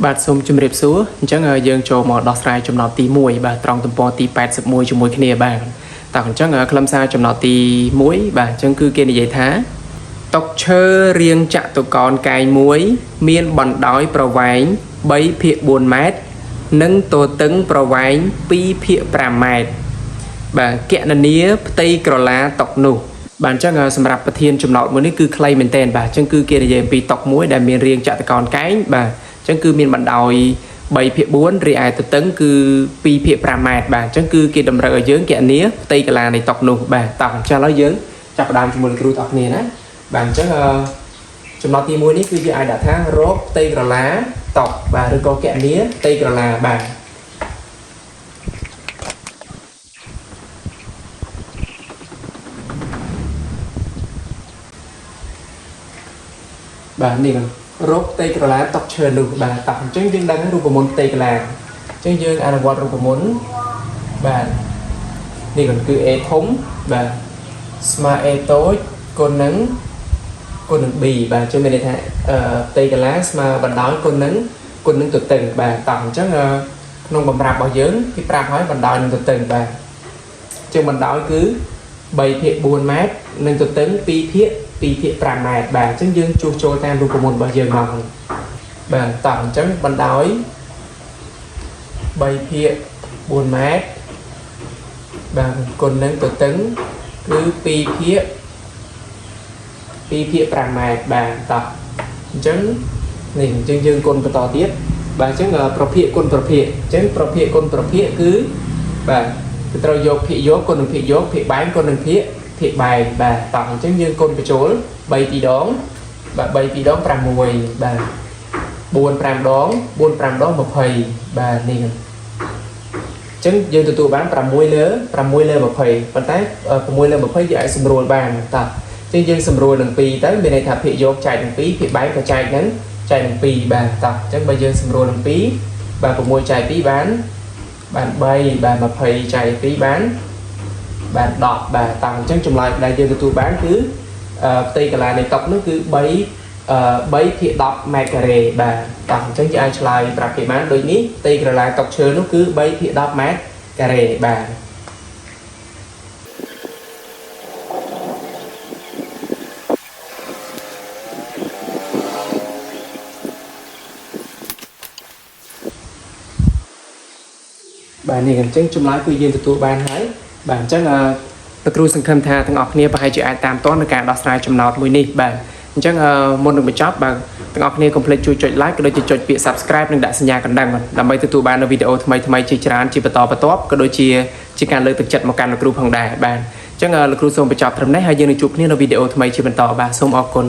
បាទសូមជម្រាបសួរអញ្ចឹងយើងចូលមកដោះស្រាយចំណោទទី1បាទត្រង់ទំព័រទី81ជាមួយគ្នាបាទតើអញ្ចឹងខ្លឹមសារចំណោទទី1បាទអញ្ចឹងគឺគេនិយាយថាតុឈើរាងចតុកោណកែងមួយមានបណ្ដោយប្រវែង 3/4 ម៉ែត្រនិងទទឹងប្រវែង 2/5 ម៉ែត្របាទគណនាផ្ទៃក្រឡាតុនោះបាទអញ្ចឹងសម្រាប់ប្រធានចំណោទមួយនេះគឺខ្លីមែនទែនបាទអញ្ចឹងគឺគេនិយាយអំពីតុមួយដែលមានរាងចតុកោណកែងបាទអញ្ចឹងគឺមានបណ្ដោយ 3/4 រីឯទទឹងគឺ 2/5 ម៉ែត្របាទអញ្ចឹងគឺគេតម្រូវឲ្យយើងគណនាផ្ទៃកន្លានៃតុនោះបាទតោះអញ្ចឹងឥឡូវយើងចាប់ផ្ដើមជាមួយគ្រូទាំងអស់គ្នាណាបាទអញ្ចឹងចំណុចទី1នេះគឺយើងអាចដាក់ថារកផ្ទៃក្រឡាតុបាទឬក៏គណនាផ្ទៃក្រឡាបាទបាទនេះរកផ្ទៃក្រឡាតុឈើនោះបាទតោះអញ្ចឹងយើងដឹងរូបមន្តផ្ទៃក្រឡាអញ្ចឹងយើងអនុវត្តរូបមន្តបាទនេះគឺ A ធំបាទស្មើ A តូចគុណនឹង B បាទជួយមានន័យថាផ្ទៃកន្លាស្មើបណ្ដោយគុណនឹងទទឹងបាទតោះអញ្ចឹងក្នុងបំរាប់របស់យើងគេប្រាប់ឲ្យបណ្ដោយនឹងទទឹងបាទអញ្ចឹងបណ្ដោយគឺ 3/4 ម៉ែត្រនិងទទឹង 2/5 ម៉ែត្របាទអញ្ចឹងយើងជួសជុលតាមរូបមន្តរបស់យើងមកបាទតោះអញ្ចឹងបណ្ដោយ 3/4 ម៉ែត្របាទគុណនឹងទទឹងគឺ 2/5 ម៉ែត្របាទតោះអញ្ចឹងនេះអញ្ចឹងយើងគុណបន្តទៀតបាទអញ្ចឹងប្រភាគគុណប្រភាគអញ្ចឹងប្រភាគគុណប្រភាគគឺបាទគឺត្រូវយកភាគយកគុណនឹងភាគយកភាគបែងគុណនឹងភាគបែងបាទតោះអញ្ចឹងយើងគុណបញ្ចូល3 2ដងបាទ3 2ដង 6បាទ4 5ដង 4 5ដង 20បាទនេះអញ្ចឹងយើងទទួលបាន6លើ20ប៉ុន្តែ6លើ20យើងអាចសម្រួលបានតោះអញ្ចឹងយើងសម្រួលនឹង2ទៅមានន័យថាភាគយកចែកនឹង2ភាគបែងក៏ចែកនឹង2បាទតោះអញ្ចឹងបើយើងសម្រួលនឹង2បាទ6ចែក2បាន3បាទ20ចែក2បាន10បាទតោះអញ្ចឹងចម្លើយដែលយើងទទួលបានគឺផ្ទៃកន្លានៃតុនោះគឺ3/10 ម៉ែត្រការ៉េបាទតោះអញ្ចឹងយើងអាចឆ្លើយប្រាប់គេបានដូចនេះផ្ទៃកន្លាតុឈើនោះគឺ3/10 ម៉ែត្រការ៉េបាទបាទនេះអញ្ចឹងចម្លើយគឺយើងទទួលបានហើយបាទអញ្ចឹងលោកគ្រូសង្ឃឹមថាទាំងអស់គ្នាប្រហែលជាអាចតាមទាន់នឹងការដោះស្រាយចំណោទមួយនេះបាទអញ្ចឹងមុននឹងបញ្ចប់បាទទាំងអស់គ្នាកុំភ្លេចជួយចុច like ក៏ដូចជាចុចពាក្យ subscribe និងដាក់សញ្ញាកណ្ដឹងដើម្បីទទួលបាននូវវីដេអូថ្មីៗជាច្រើនជាបន្តបន្ទាប់ក៏ដូចជាការលើកទឹកចិត្តមកកាន់លោកគ្រូផងដែរបាទអញ្ចឹងលោកគ្រូសូមបញ្ចប់ត្រឹមនេះហើយយើងនឹងជួបគ្នានៅវីដេអូថ្មីជាបន្តបាទសូមអរគុណ